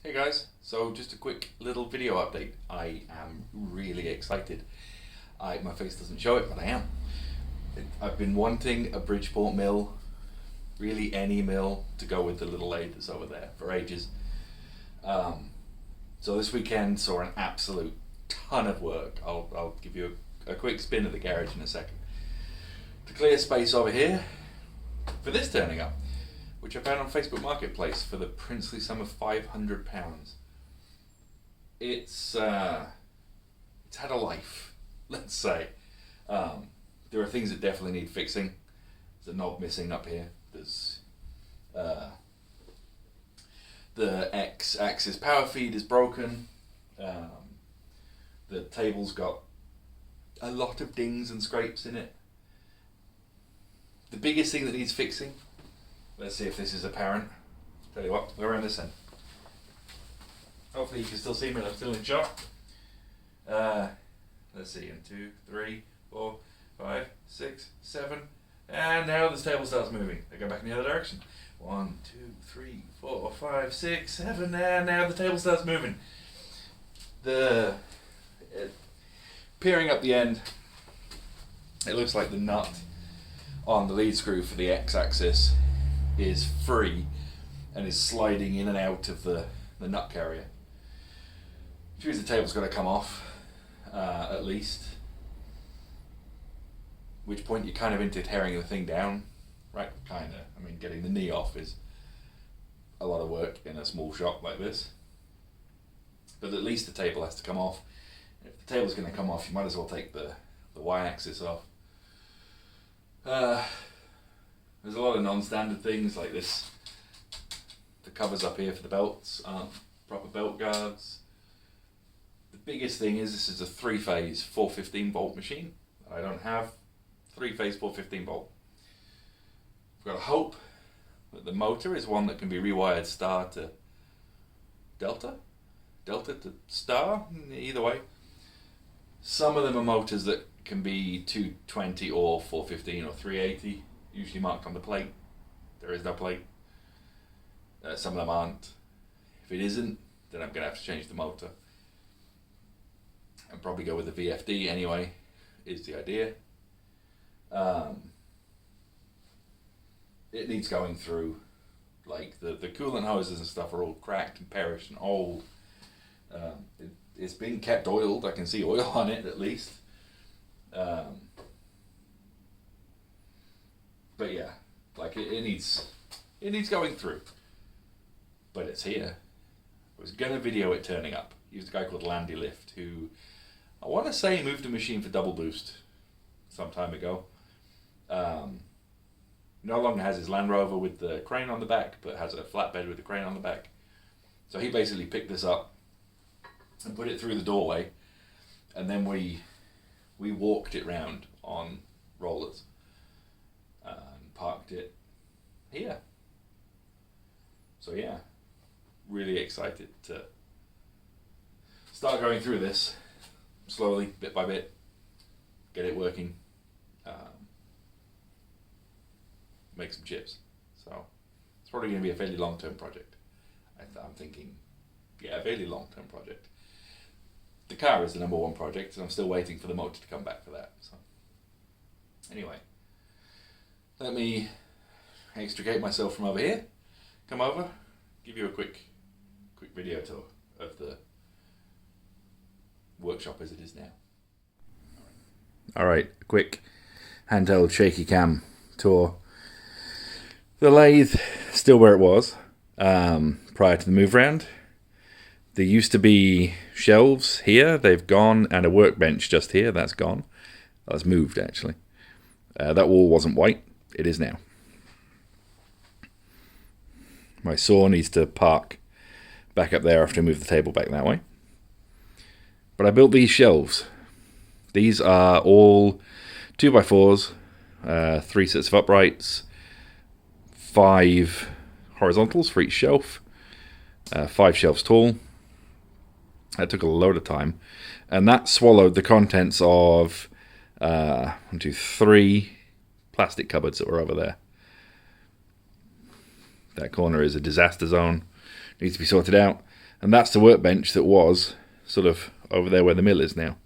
Hey guys, so just a quick little video update. I am really excited. My face doesn't show it, but I am. I've been wanting a Bridgeport mill, really any mill, to go with the little lathe that's over there for ages. So this weekend saw an absolute ton of work. I'll give you a quick spin at the garage in a second. To clear space over here for this turning up, which I found on Facebook Marketplace for the princely sum of £500. It's had a life, let's say. There are things that definitely need fixing. There's a knob missing up here. There's the X-axis power feed is broken. The table's got a lot of dings and scrapes in it. The biggest thing that needs fixing, let's see if this is apparent. Tell you what, we're around this end. Hopefully you can still see me, I'm still in shot. Let's see, 2, 3, 4, 5, 6, 7, and now this table starts moving. I go back in the other direction. 1, 2, 3, 4, 5, 6, 7, and now the table starts moving. Peering up the end, it looks like the nut on the lead screw for the X-axis is free and is sliding in and out of the nut carrier. Which means the table's got to come off, at least. Which point you're kind of into tearing the thing down, right? Kind of. I mean, getting the knee off is a lot of work in a small shop like this. But at least the table has to come off. If the table's going to come off, you might as well take the Y-axis off. There's a lot of non-standard things like this. The covers up here for the belts aren't proper belt guards. The biggest thing is this is a 3-phase 415 volt machine. I don't have 3-phase 415 volt. I've got to hope that the motor is one that can be rewired star to delta to star, either way. Some of them are motors that can be 220 or 415 or 380, usually marked on the plate. There is no plate. Some of them aren't. If it isn't, then I'm going to have to change the motor. And probably go with the VFD anyway, is the idea. It needs going through. Like the coolant hoses and stuff are all cracked and perished and old. It's been kept oiled. I can see oil on it at least. But yeah, like it needs going through. But it's here. I was gonna video it turning up. Used a guy called Landylift who I want to say moved a machine for double boost some time ago. No longer has his Land Rover with the crane on the back, but has a flatbed with the crane on the back. So he basically picked this up and put it through the doorway, and then we walked it round on rollers and parked it here. So yeah, really excited to start going through this slowly, bit by bit, get it working, make some chips. So it's probably going to be a fairly long-term project. I'm thinking, yeah, a fairly long-term project. The car is the number one project, and I'm still waiting for the motor to come back for that. So, anyway, let me extricate myself from over here, come over, give you a quick video tour of the workshop as it is now. Alright, quick handheld shaky cam tour. The lathe, still where it was prior to the move round. There used to be shelves here, they've gone, and a workbench just here, that's gone. That's moved actually. That wall wasn't white, it is now. My saw needs to park back up there after I move the table back that way. But I built these shelves. These are all 2x4s, 3 sets of uprights, 5 horizontals for each shelf, 5 shelves tall. That took a load of time, and that swallowed the contents of 1, 2, 3 plastic cupboards that were over there. That corner is a disaster zone, needs to be sorted out. And that's the workbench that was sort of over there where the mill is now.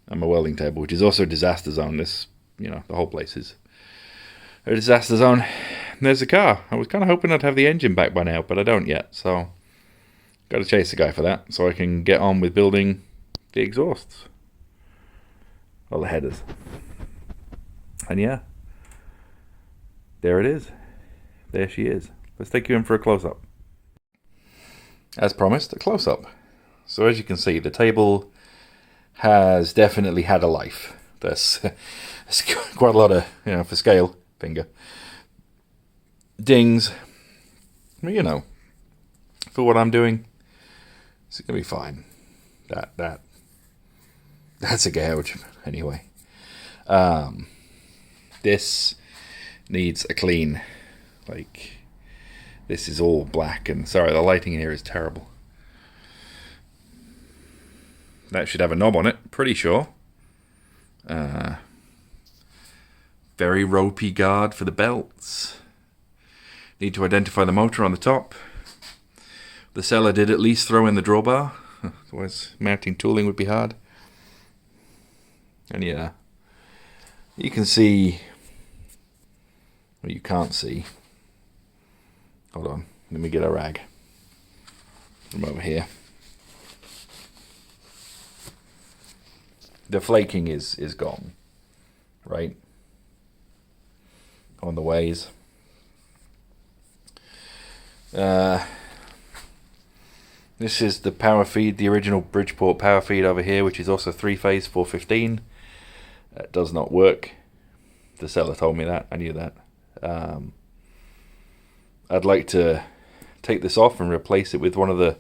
And my welding table, which is also a disaster zone. This, the whole place is a disaster zone. And there's the car. I was kind of hoping I'd have the engine back by now, but I don't yet. So, got to chase the guy for that so I can get on with building the exhausts. Well, the headers. And yeah, there it is. There she is. Let's take you in for a close-up. As promised, a close-up. So as you can see, the table has definitely had a life. There's quite a lot of, for scale, finger, dings. For what I'm doing, it's going to be fine. That's a gouge, anyway. This needs a clean. This is all black, and sorry, the lighting in here is terrible. That should have a knob on it, pretty sure. Very ropey guard for the belts. Need to identify the motor on the top. The seller did at least throw in the drawbar, otherwise mounting tooling would be hard. And yeah, you can see, well, you can't see. Hold on, let me get a rag from over here. The flaking is gone, right? On the ways. This is the power feed, the original Bridgeport power feed over here, which is also 3-phase 415. It does not work. The seller told me that. I knew that. I'd like to take this off and replace it with one of the,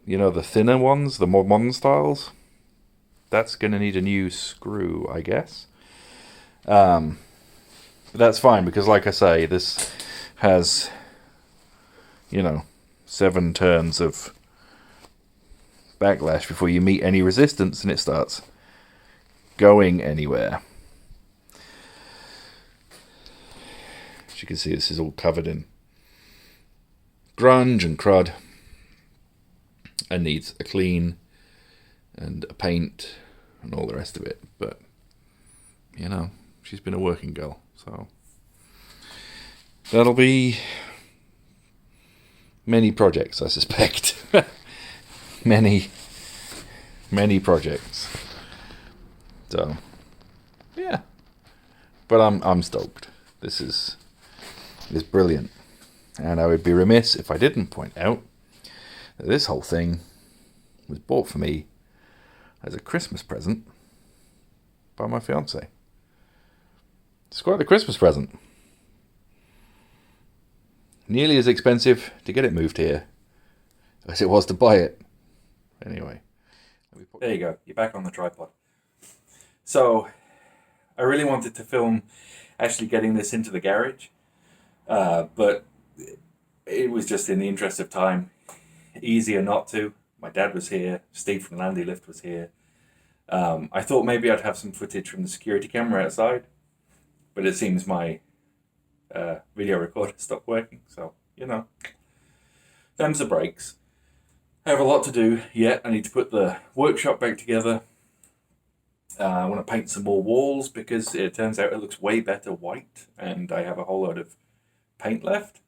the thinner ones, the more modern styles. That's going to need a new screw, I guess. But that's fine, because like I say, this has, 7 turns of backlash before you meet any resistance and it starts going anywhere. As you can see, this is all covered in grunge and crud and needs a clean and a paint and all the rest of it. But, she's been a working girl, so that'll be many projects, I suspect. many projects. So, yeah. But I'm stoked. This is brilliant. And I would be remiss if I didn't point out that this whole thing was bought for me as a Christmas present by my fiance. It's quite the Christmas present. Nearly as expensive to get it moved here as it was to buy it. Anyway. There you go. You're back on the tripod. So, I really wanted to film actually getting this into the garage. But it was just in the interest of time. Easier not to. My dad was here. Steve from Landylift was here. I thought maybe I'd have some footage from the security camera outside. But it seems my video recorder stopped working. So, them's the breaks. I have a lot to do yet. I need to put the workshop back together. I want to paint some more walls because it turns out it looks way better white. And I have a whole load of paint left.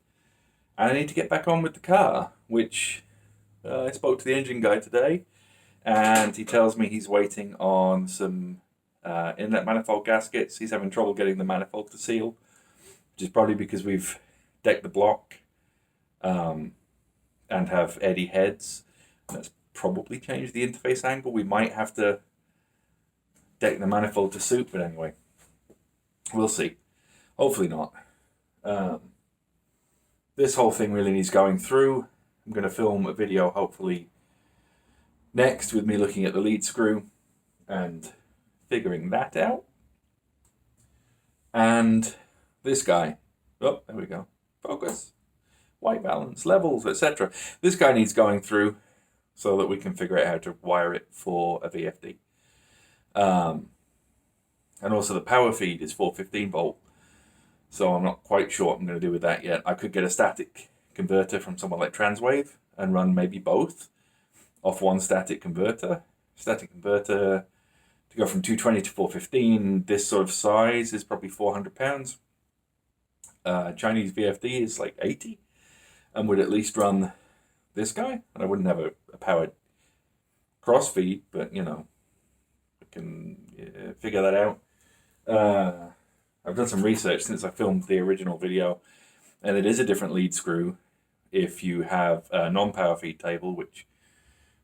And I need to get back on with the car, which I spoke to the engine guy today. And he tells me he's waiting on some inlet manifold gaskets. He's having trouble getting the manifold to seal, which is probably because we've decked the block and have eddy heads. That's probably changed the interface angle. We might have to deck the manifold to suit, but anyway, we'll see. Hopefully not. This whole thing really needs going through. I'm going to film a video hopefully next with me looking at the lead screw and figuring that out. And this guy, oh, there we go, focus, white balance, levels, etc. This guy needs going through so that we can figure out how to wire it for a VFD. And also the power feed is 415 volt. So I'm not quite sure what I'm going to do with that yet. I could get a static converter from someone like Transwave and run maybe both off one static converter. Static converter to go from 220 to 415, this sort of size is probably £400. Chinese VFD is like 80 and would at least run this guy. And I wouldn't have a powered cross feed, but you know, I can figure that out. I've done some research since I filmed the original video, and it is a different lead screw if you have a non-power feed table, which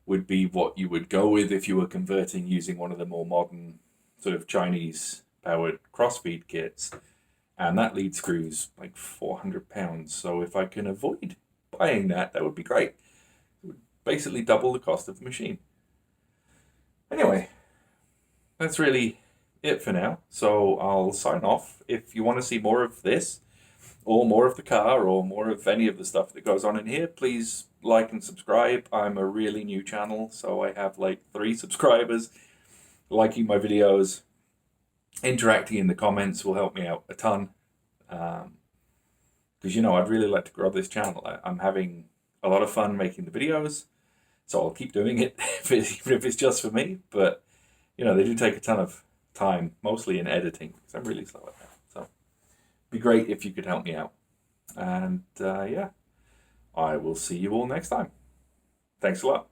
would be what you would go with if you were converting using one of the more modern sort of Chinese powered crossfeed kits. And that lead screw's like £400. So if I can avoid buying that, that would be great. It would basically double the cost of the machine. Anyway, that's really it for now. So I'll sign off. If you want to see more of this, or more of the car, or more of any of the stuff that goes on in here, please like and subscribe. I'm a really new channel, so I have like 3 subscribers liking my videos. Interacting in the comments will help me out a ton. Because, you know, I'd really like to grow this channel. I'm having a lot of fun making the videos, so I'll keep doing it, even if it's just for me. But, you know, they do take a ton of time, mostly in editing, because I'm really slow at that. So it'd be great if you could help me out. And, yeah, I will see you all next time. Thanks a lot.